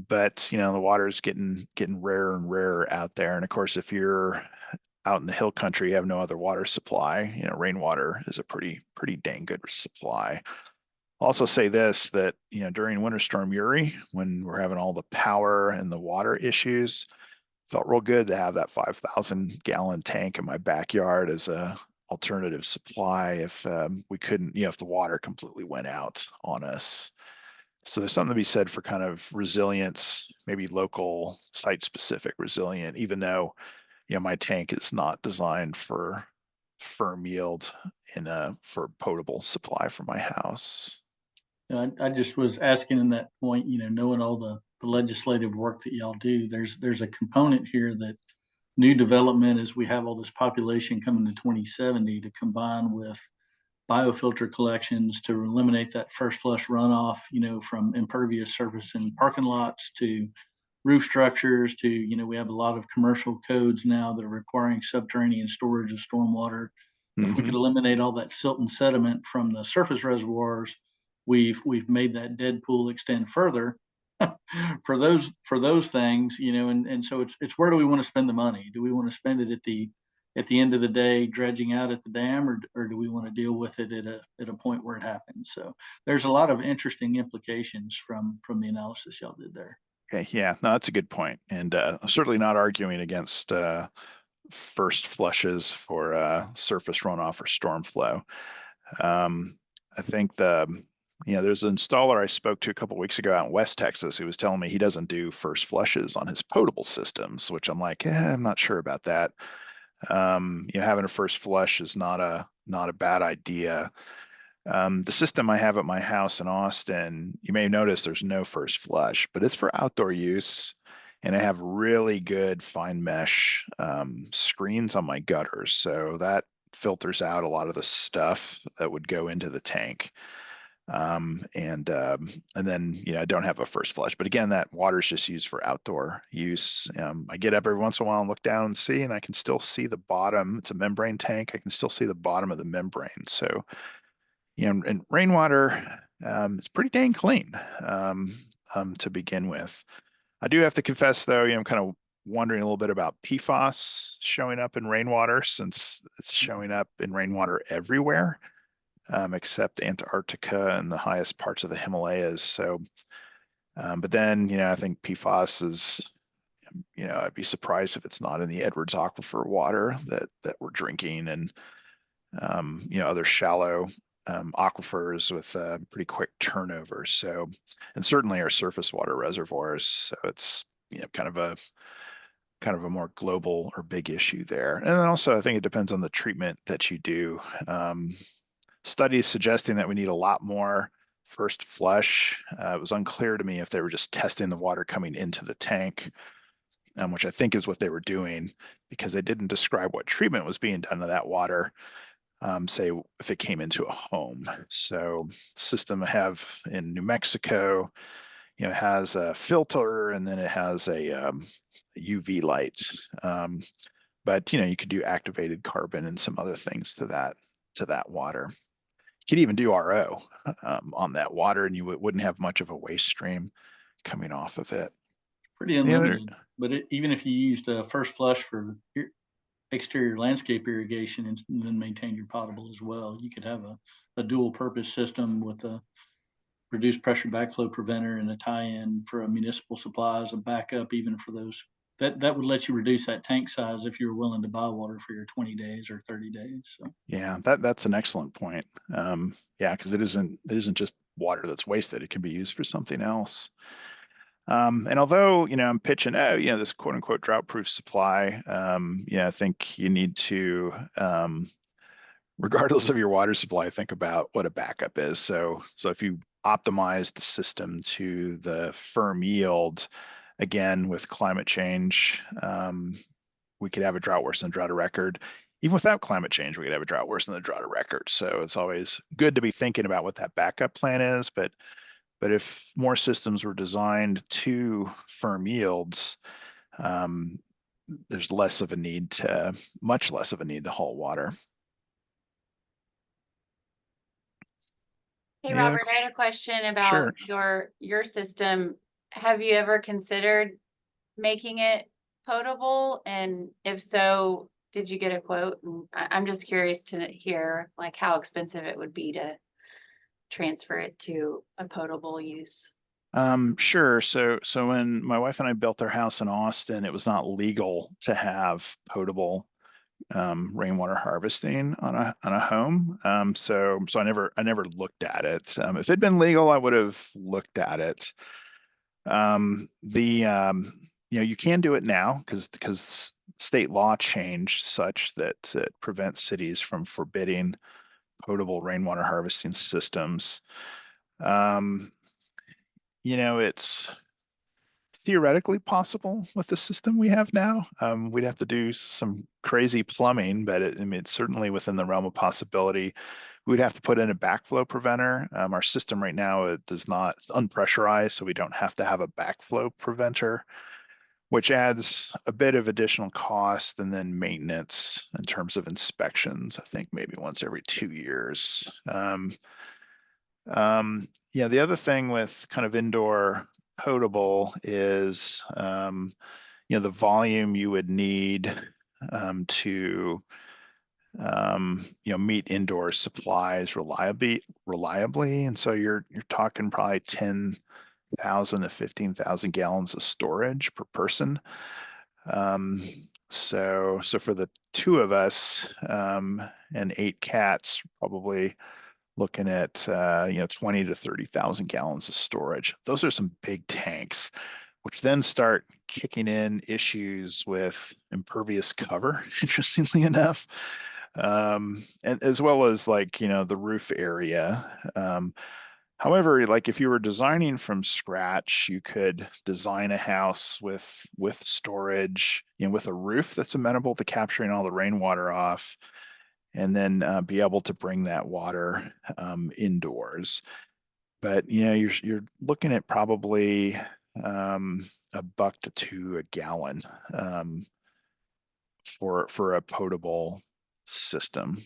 but the water is getting rarer and rarer out there. And of course, if you're out in the hill country, you have no other water supply. Rainwater is a pretty dang good supply. I'll also say this, that during Winter Storm Uri, when we're having all the power and the water issues, felt real good to have that 5,000 gallon tank in my backyard as a alternative supply if we couldn't, if the water completely went out on us. So there's something to be said for kind of resilience, maybe local site specific resilient, even though, my tank is not designed for firm yield for potable supply for my house.
I just was asking in that point, knowing all the legislative work that y'all do, there's a component here that new development as we have all this population coming to 2070 to combine with biofilter collections to eliminate that first flush runoff, from impervious surface in parking lots to roof structures to, we have a lot of commercial codes now that are requiring subterranean storage of stormwater. If we could eliminate all that silt and sediment from the surface reservoirs, we've made that dead pool extend further for those things, and so it's where do we want to spend the money? Do we want to spend it at the end of the day dredging out at the dam, or do we want to deal with it at a point where it happens? So there's a lot of interesting implications from the analysis y'all did there.
Okay, yeah, no, that's a good point. And I'm certainly not arguing against first flushes for surface runoff or storm flow. I think there's an installer I spoke to a couple of weeks ago out in West Texas who was telling me he doesn't do first flushes on his potable systems, which I'm like, I'm not sure about that. Having a first flush is not a bad idea. The system I have at my house in Austin, you may notice there's no first flush, but it's for outdoor use. And I have really good fine mesh screens on my gutters. So that filters out a lot of the stuff that would go into the tank. And then, I don't have a first flush. But again, that water is just used for outdoor use. I get up every once in a while and look down and see, and I can still see the bottom. It's a membrane tank. I can still see the bottom of the membrane. So and rainwater, it's pretty dang clean to begin with. I do have to confess, though, I'm kind of wondering a little bit about PFAS showing up in rainwater, since it's showing up in rainwater everywhere, except Antarctica and the highest parts of the Himalayas. So, but then, I think PFAS is, I'd be surprised if it's not in the Edwards Aquifer water that we're drinking, and other shallow aquifers with pretty quick turnover. So, and certainly our surface water reservoirs. So it's kind of a more global or big issue there. And then also, I think it depends on the treatment that you do. Studies suggesting that we need a lot more first flush. It was unclear to me if they were just testing the water coming into the tank, which I think is what they were doing, because they didn't describe what treatment was being done to that water. Say if it came into a home. So system I have in New Mexico, has a filter, and then it has a UV light. But you could do activated carbon and some other things to that water. You could even do RO on that water, and you wouldn't have much of a waste stream coming off of it.
Pretty
Any other?
unlimited. But even if you used a first flush for exterior landscape irrigation and then maintain your potable as well, you could have a dual purpose system with a reduced pressure backflow preventer and a tie-in for a municipal supplies, a backup even for those. That would let you reduce that tank size if you're willing to buy water for your 20 days or 30 days. So
Yeah, that's an excellent point. Yeah, because it isn't just water that's wasted; it can be used for something else. And although, I'm pitching, this quote unquote drought proof supply, I think you need to, regardless of your water supply, think about what a backup is. So if you optimize the system to the firm yield, again, with climate change, we could have a drought worse than a drought of record. Even without climate change, we could have a drought worse than the drought of record. So it's always good to be thinking about what that backup plan is, but if more systems were designed to firm yields, there's much less of a need to haul water.
Hey,
Any other?
Robert, I had a question
Sure.
about your system. Have you ever considered making it potable? And if so, did you get a quote? And I'm just curious to hear like how expensive it would be to transfer it to a potable use.
Sure. So when my wife and I built our house in Austin, it was not legal to have potable rainwater harvesting on a home. So I never looked at it. If it'd been legal, I would have looked at it. You can do it now because state law changed such that it prevents cities from forbidding potable rainwater harvesting systems. Um, it's theoretically possible with the system we have now. We'd have to do some crazy plumbing, but it's certainly within the realm of possibility. We'd have to put in a backflow preventer. Our system right now, it does not, it's unpressurized, so we don't have to have a backflow preventer, which adds a bit of additional cost and then maintenance in terms of inspections, I think maybe once every 2 years. The other thing with kind of indoor potable is, the volume you would need to meet indoor supplies reliably. And so you're talking probably 10,000 to 15,000 gallons of storage per person. So for the two of us and 8 cats, probably looking at 20 to 30,000 gallons of storage. Those are some big tanks, which then start kicking in issues with impervious cover, interestingly enough, and as well as the roof area. However, like if you were designing from scratch, you could design a house with storage, with a roof that's amenable to capturing all the rainwater off, and then be able to bring that water indoors. But you're looking at probably $1 to $2 a gallon for a potable system,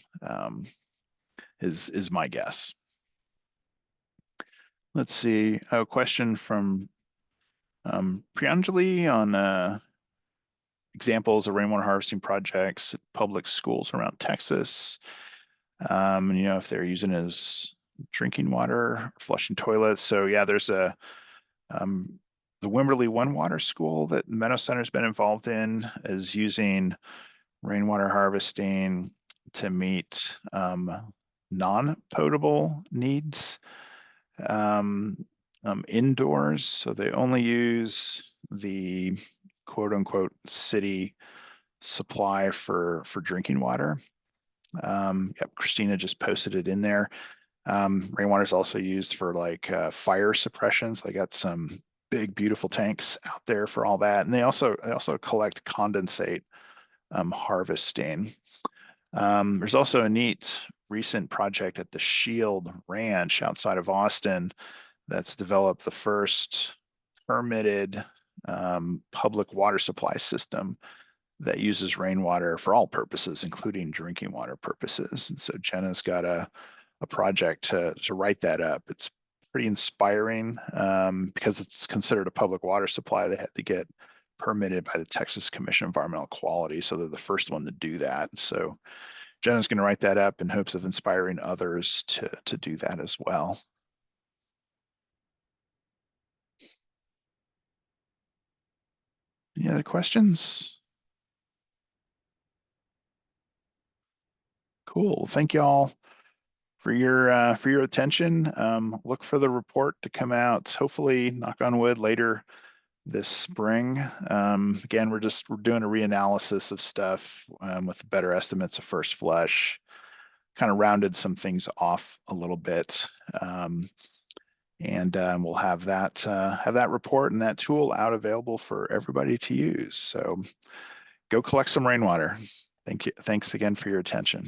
is my guess. Let's see, a question from Priyanjali on examples of rainwater harvesting projects at public schools around Texas. If they're using it as drinking water, flushing toilets. So yeah, there's the Wimberley One Water School that Meadows Center's been involved in is using rainwater harvesting to meet non-potable needs indoors. So they only use the quote unquote city supply for drinking water. Yep, Christina just posted it in there. Rainwater is also used for fire suppression. So they got some big, beautiful tanks out there for all that. And they also collect condensate harvesting. There's also a neat recent project at the Shield Ranch outside of Austin that's developed the first permitted public water supply system that uses rainwater for all purposes, including drinking water purposes. And so Jenna's got a a project to write that up. It's pretty inspiring because it's considered a public water supply. They had to get permitted by the Texas Commission of Environmental Quality, so they're the first one to do that. So Jenna's going to write that up in hopes of inspiring others to do that as well. Any other questions? Cool. Thank you all for your attention. Look for the report to come out, hopefully, knock on wood, later this spring. Again, we're doing a reanalysis of stuff with better estimates of first flush, kind of rounded some things off a little bit. And we'll have that report and that tool out available for everybody to use. So go collect some rainwater. Thank you. Thanks again for your attention.